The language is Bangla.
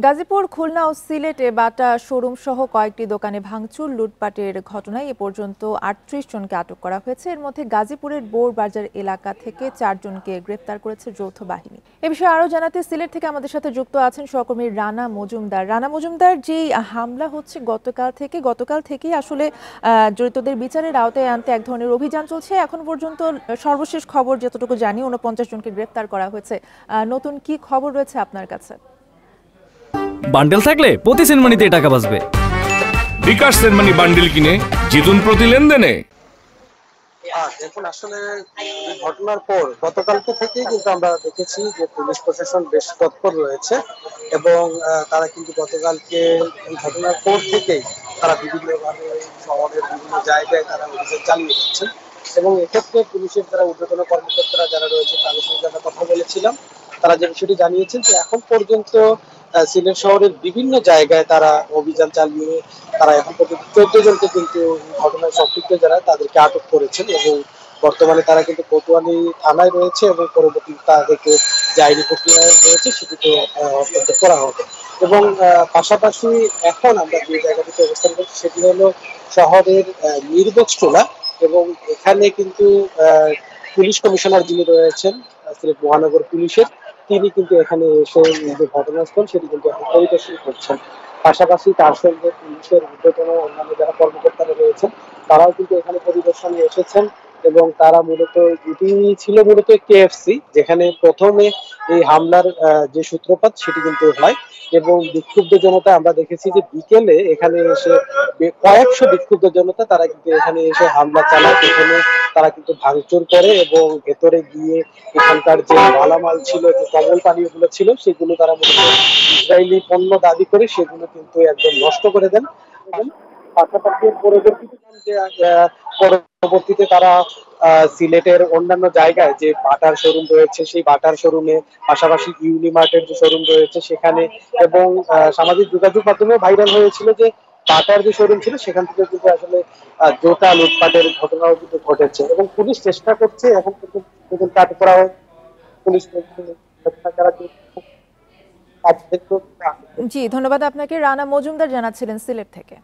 গাজীপুর, খুলনা ও সিলেটে বাটা শোরুম সহ কয়েকটি দোকানে ভাঙচুর, লুটপাটের ঘটনায় এ পর্যন্ত ৩৮ জনকে আটক করা হয়েছে। এর মধ্যে গাজীপুরের বোরবাজার এলাকা থেকে ৪ জনকে গ্রেপ্তার করেছে যৌথ বাহিনী। এ বিষয়ে আরও জানাতে সিলেট থেকে আমাদের সাথে যুক্ত আছেন সহকর্মী রানা মজুমদার। রানা মজুমদার, যে হামলা হচ্ছে গতকাল থেকেই আসলে জড়িতদের বিচারের আওতায় আনতে এক ধরনের অভিযান চলছে। এখন পর্যন্ত সর্বশেষ খবর যতটুকু জানি ৪৯ জনকে গ্রেপ্তার করা হয়েছে। নতুন কি খবর রয়েছে আপনার কাছে? বান্ডেল থাকলে প্রতি সেনমানিতে টাকা বাঁচবে। বিকাশ সেনমানি বান্ডেল কিনে জিতুন প্রতি লেনদেনে। দেখুন, আসলে ঘটনার পর গতকালকে থেকেই কিন্তু আমরা দেখেছি যে পুলিশ প্রশাসন বেশ তৎপর রয়েছে এবং তারা কিন্তু গতকালকে এই ঘটনার পর থেকেই তারা বিভিন্নভাবে শহরের বিভিন্ন জায়গায় তারা অভিযান চালিয়ে যাচ্ছেন এবং এক্ষেত্রে পুলিশের যারা ঊর্ধ্বতন কর্মকর্তারা যারা রয়েছে তাদের সঙ্গে আমরা কথা বলেছিলাম। তারা যে বিষয়টি জানিয়েছেন যে এখন পর্যন্ত সিলেট শহরের বিভিন্ন জায়গায় তারা অভিযান চালিয়ে তারা এখন পর্যন্ত ১৪ জনকে কিন্তু ঘটনায় সম্পৃক্ত যারা তাদেরকে আটক করেছেন এবং বর্তমানে তারা কিন্তু কোতোয়ালি থানায় রয়েছে এবং পরবর্তীতে তাদেরকে যে আইনি প্রক্রিয়া রয়েছে সেটিতে হস্তান্তর করা হবে। এবং পাশাপাশি এখন আমরা যে জায়গাটিতে অবস্থান করছি সেটি হলো শহরের মিরবক্সটোলা এবং এখানে কিন্তু পুলিশ কমিশনার যিনি রয়েছেন সিলেট মহানগর পুলিশের, তিনি কিন্তু এখানে এসে যে ঘটনাস্থল সেটি কিন্তু এখন পরিদর্শন করছেন। পাশাপাশি তার সঙ্গে পুলিশের ঊর্ধ্বতন অন্যান্য যারা কর্মকর্তারা রয়েছেন তারাও কিন্তু এখানে পরিদর্শনে এসেছেন এবং তারা মূলত এটি ছিল মূলত কেএফসি, যেখানে প্রথমে এই হামলার যে সূত্রপাত সেটি কিন্তু হয় এবং বিক্ষুব্ধ জনতা আমরা দেখেছি যে বিকেলে এখানে এসে কয়েকশো বিক্ষুব্ধ জনতা তারা কিন্তু এখানে এসে হামলা চালায়। এখানে তারা কিন্তু ভাঙচুর করে এবং ভেতরে গিয়ে এখানকার যে মালামাল ছিল, যে তরল পানীয় গুলো ছিল সেগুলো তারা মূলত ইসরায়েলি পণ্য দাবি করে সেগুলো কিন্তু একদম নষ্ট করে দেন। পাশাপাশি পরবর্তীতে তারা সিলেটের অন্যান্য জায়গায় যে বাটার শোরুম রয়েছে সেই বাটার শোরুমে, পাশাপাশি ইউনিমার্টের যে শোরুম রয়েছে সেখানে এবং সামাজিক যোগাযোগ মাধ্যমে ভাইরাল হয়েছিল যে বাটার যে শোরুম ছিল সেখান থেকে কিন্তু আসলে জোতা লুটপাটের ঘটনাও কিন্তু ঘটেছে এবং পুলিশ চেষ্টা করছে এখন পর্যন্ত আটক করা হয়। পুলিশ জি, ধন্যবাদ আপনাকে। রানা মজুমদার জানাচ্ছিলেন সিলেট থেকে।